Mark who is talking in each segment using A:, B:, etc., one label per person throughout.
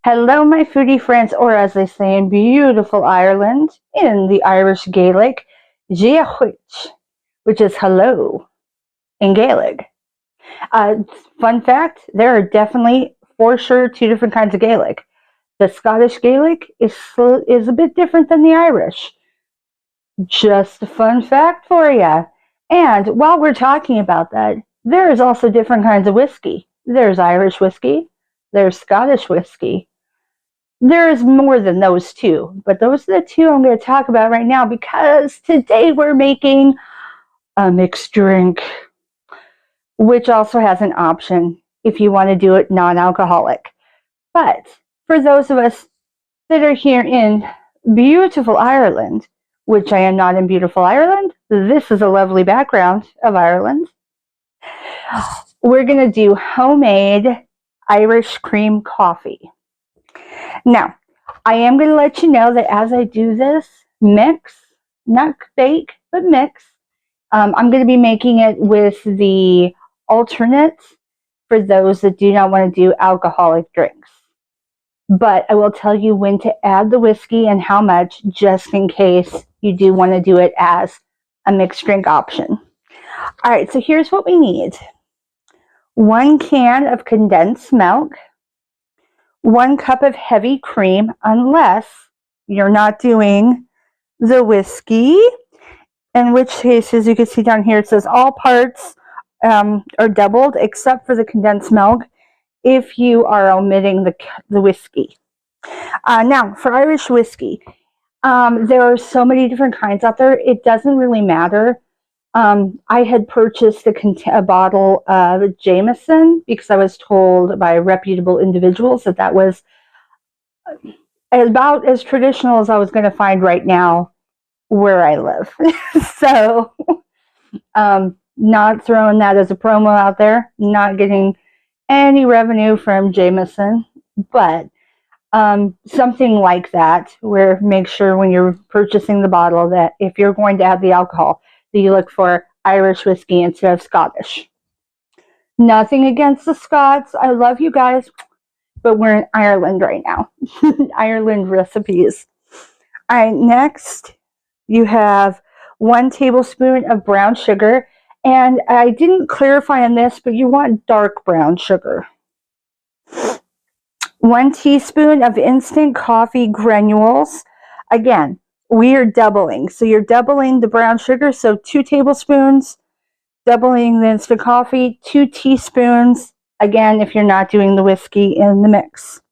A: Hello, my foodie friends, or as they say in beautiful Ireland, in the Irish Gaelic, Giahuich, which is hello in Gaelic. Uh, Fun fact, there are definitely, for sure, two different kinds of Gaelic. The Scottish Gaelic is a bit different than the Irish. Just a fun fact for you. And while we're talking about that, there is also different kinds of whiskey. There's Irish whiskey, there's Scottish whiskey. There is more than those two, but those are the two I'm going to talk about right now because today we're making a mixed drink, which also has an option if you want to do it non-alcoholic. But for those of us that are here in beautiful Ireland, which I am not in beautiful Ireland, this is a lovely background of Ireland. We're going to do homemade Irish cream coffee. Now, I am going to let you know that as I do this mix, not bake, but mix, I'm going to be making it with the alternates for those that do not want to do alcoholic drinks. But I will tell you when to add the whiskey and how much, just in case you do want to do it as a mixed drink option. All right, so here's what we need. 1 can of condensed milk, 1 cup of heavy cream, unless you're not doing the whiskey, in which case, as you can see down here, it says all parts are doubled except for the condensed milk if you are omitting the whiskey. Now, for Irish whiskey, there are so many different kinds out there. It doesn't really matter. I had purchased a bottle of Jameson because I was told by reputable individuals that that was about as traditional as I was going to find right now where I live. So, not throwing that as a promo out there, not getting any revenue from Jameson, but something like that, where make sure when you're purchasing the bottle that if you're going to add the alcohol, that you look for Irish whiskey instead of Scottish. Nothing against the Scots. I love you guys, but we're in Ireland right now. Ireland recipes. All right, next you have 1 tablespoon of brown sugar. And I didn't clarify on this, but you want dark brown sugar. 1 teaspoon of instant coffee granules. Again, we are doubling. So you're doubling the brown sugar. So 2 tablespoons, doubling the instant coffee, 2 teaspoons. Again, if you're not doing the whiskey in the mix.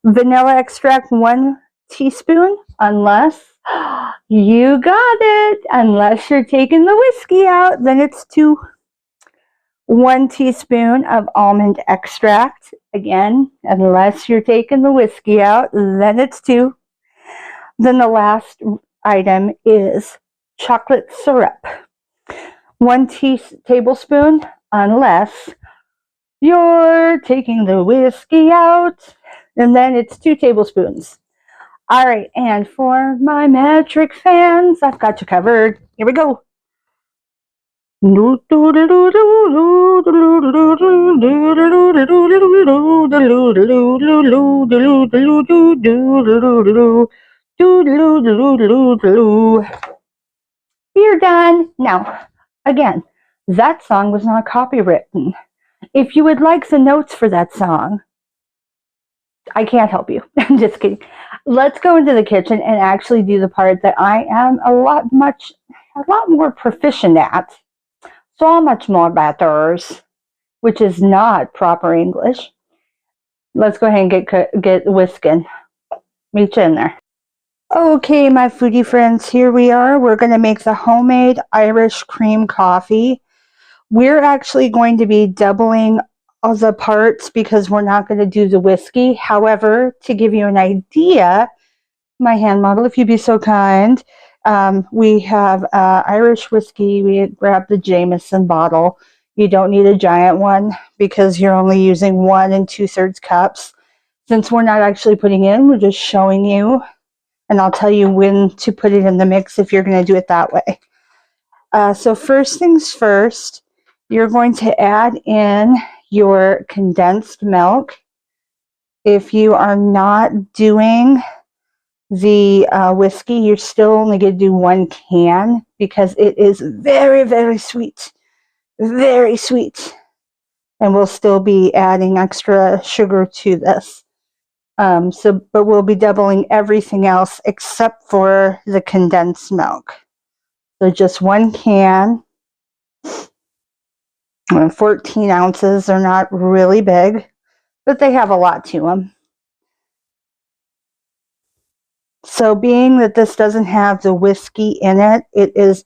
A: Vanilla extract, 1 teaspoon, unless you got it. Unless you're taking the whiskey out, then it's 2. 1 teaspoon of almond extract. Again, unless you're taking the whiskey out, then it's 2. Then the last item is chocolate syrup. 1 tablespoon, unless you're taking the whiskey out, and then it's 2 tablespoons. All right, and for my metric fans, I've got you covered. Here we go. You're done. Now, again, that song was not copywritten. If you would like the notes for that song, I can't help you. I'm just kidding. Let's go into the kitchen and actually do the part that I am a lot more proficient at. So much more batters, which is not proper English. Let's go ahead and get whisking. Meet you in there. Okay, my foodie friends, here we are. We're going to make the homemade Irish cream coffee. We're actually going to be doubling all the parts because we're not going to do the whiskey. However, to give you an idea, my hand model, if you'd be so kind, we have Irish whiskey. We grabbed the Jameson bottle. You don't need a giant one because you're only using 1 2/3 cups. Since we're not actually putting in, we're just showing you, and I'll tell you when to put it in the mix if you're going to do it that way. So first things first, you're going to add in your condensed milk. If you are not doing the whiskey, you're still only going to do 1 can because it is very, very sweet. Very sweet. And we'll still be adding extra sugar to this. But we'll be doubling everything else except for the condensed milk. So just 1 can, 14 ounces. They're not really big, but they have a lot to them. So being that this doesn't have the whiskey in it, it is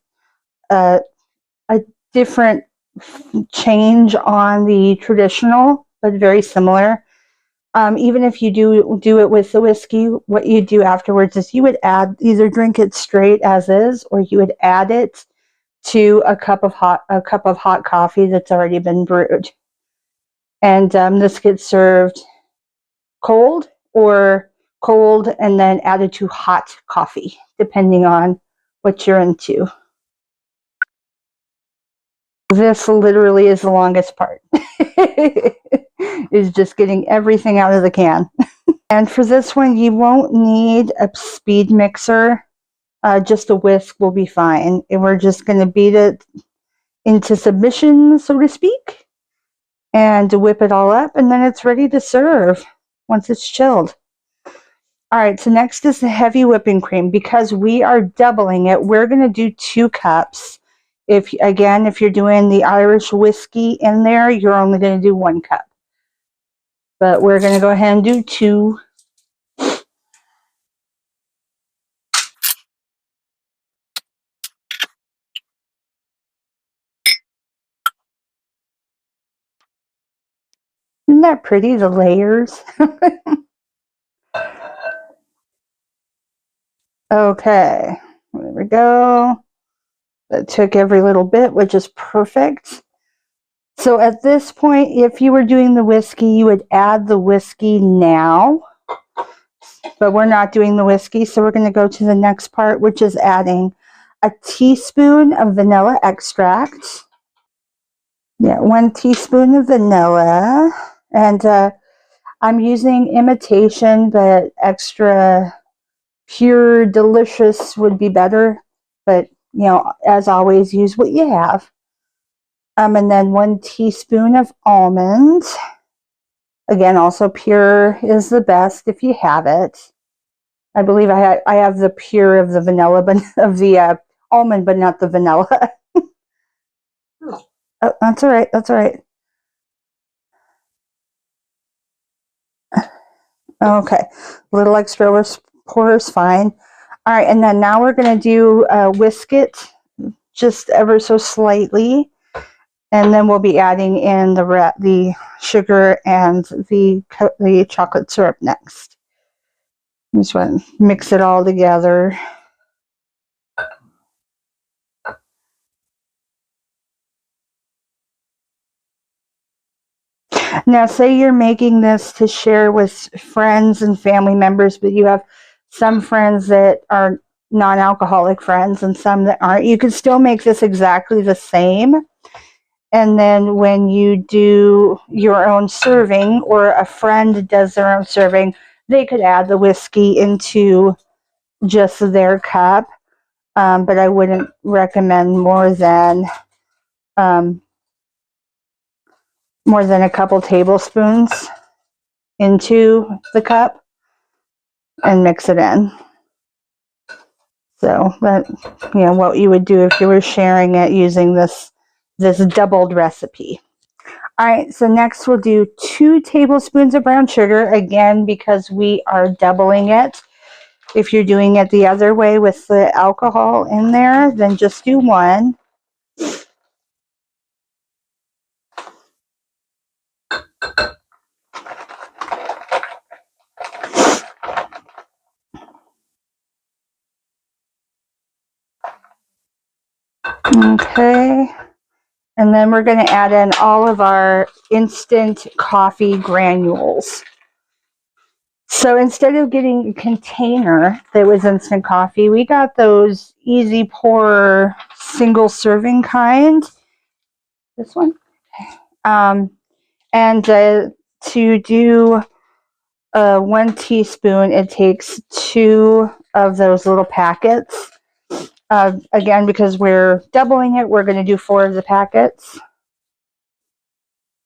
A: a different change on the traditional, but very similar. Even if you do it with the whiskey, what you do afterwards is you would either drink it straight as is, or you would add it to a cup of hot coffee that's already been brewed. And this gets served cold or cold and then added to hot coffee, depending on what you're into. This literally is the longest part. Is just getting everything out of the can. And for this one, you won't need a speed mixer. Just a whisk will be fine. And we're just going to beat it into submission, so to speak, and whip it all up, and then it's ready to serve once it's chilled. All right, so next is the heavy whipping cream. Because we are doubling it, we're going to do 2 cups. If you're doing the Irish whiskey in there, you're only going to do 1 cup. But we're going to go ahead and do 2. Isn't that pretty, the layers? Okay, there we go. That took every little bit, which is perfect. So at this point, if you were doing the whiskey, you would add the whiskey now. But we're not doing the whiskey, so we're going to go to the next part, which is adding a teaspoon of vanilla extract. Yeah, 1 teaspoon of vanilla. And I'm using imitation, but extra pure delicious would be better. But, as always, use what you have. And then 1 teaspoon of almonds. Again, also pure is the best if you have it. I believe I have the pure of the vanilla, but of the almond, but not the vanilla. Oh, that's all right. That's all right. Okay, a little extra pour is fine. All right, and then now we're going to do whisk it just ever so slightly, and then we'll be adding in the sugar and the chocolate syrup next. Just want to mix it all together. Now, say you're making this to share with friends and family members, but you have some friends that are non-alcoholic friends and some that aren't. You can still make this exactly the same. And then when you do your own serving, or a friend does their own serving, they could add the whiskey into just their cup. But I wouldn't recommend more than a couple tablespoons into the cup and mix it in. So that, what you would do if you were sharing it using this doubled recipe. All right, so next we'll do 2 tablespoons of brown sugar, again, because we are doubling it. If you're doing it the other way with the alcohol in there, then just do 1. Okay, and then we're going to add in all of our instant coffee granules. So instead of getting a container that was instant coffee, we got those easy pour single serving kind. This one. And to do 1 teaspoon, it takes 2 of those little packets. Again, because we're doubling it, we're going to do 4 of the packets.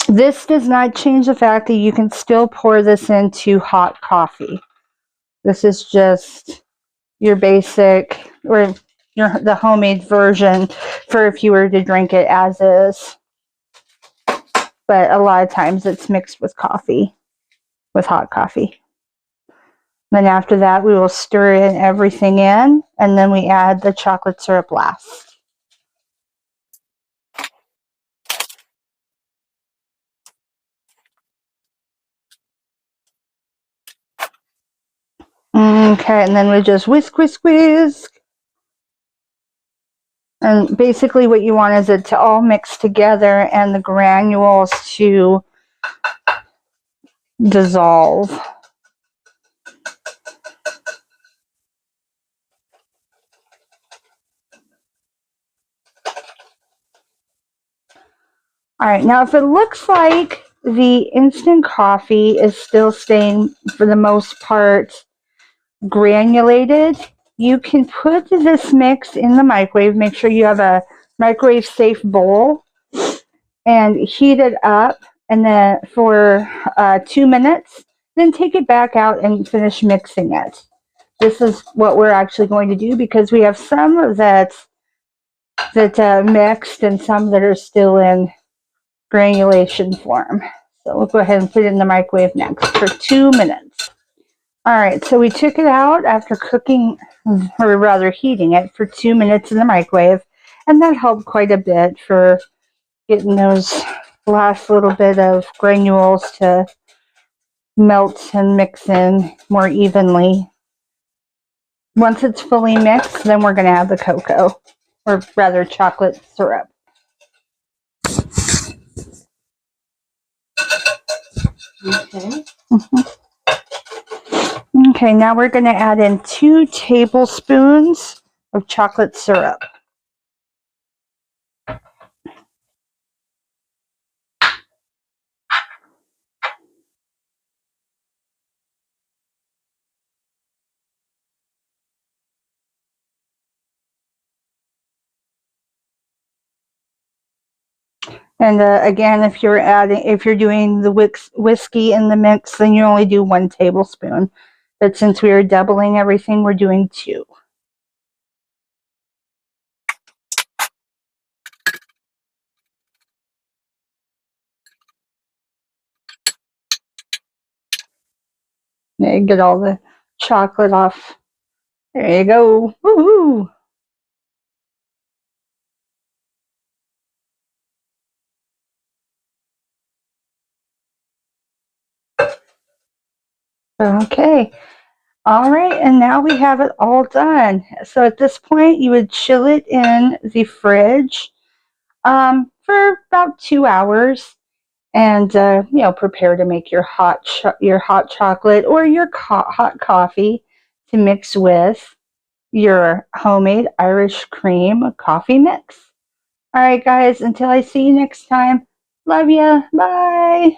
A: This does not change the fact that you can still pour this into hot coffee. This is just your basic, or the homemade version for if you were to drink it as is. But a lot of times it's mixed with coffee, with hot coffee. Then after that, we will stir in everything in, and then we add the chocolate syrup last. Okay, and then we just whisk, whisk, whisk. And basically what you want is it to all mix together and the granules to dissolve. All right, now if it looks like the instant coffee is still staying, for the most part, granulated, you can put this mix in the microwave. Make sure you have a microwave safe bowl and heat it up, and then for 2 minutes, then take it back out and finish mixing it. This is what we're actually going to do, because we have some that mixed and some that are still in granulation form. So we'll go ahead and put it in the microwave next for 2 minutes. All right, so we took it out after cooking, or rather heating it for 2 minutes in the microwave, and that helped quite a bit for getting those last little bit of granules to melt and mix in more evenly. Once it's fully mixed, then we're going to add the cocoa, or rather chocolate syrup. Okay. Okay, now we're going to add in 2 tablespoons of chocolate syrup. And again, if you're doing the whiskey in the mix, then you only do 1 tablespoon. But since we are doubling everything, we're doing 2. There, get all the chocolate off. There you go. Woohoo! Okay. All right, and now we have it all done. So at this point, you would chill it in the fridge for about 2 hours, and prepare to make your hot chocolate or your hot coffee to mix with your homemade Irish cream coffee mix. All right, guys, until I see you next time, love ya. Bye.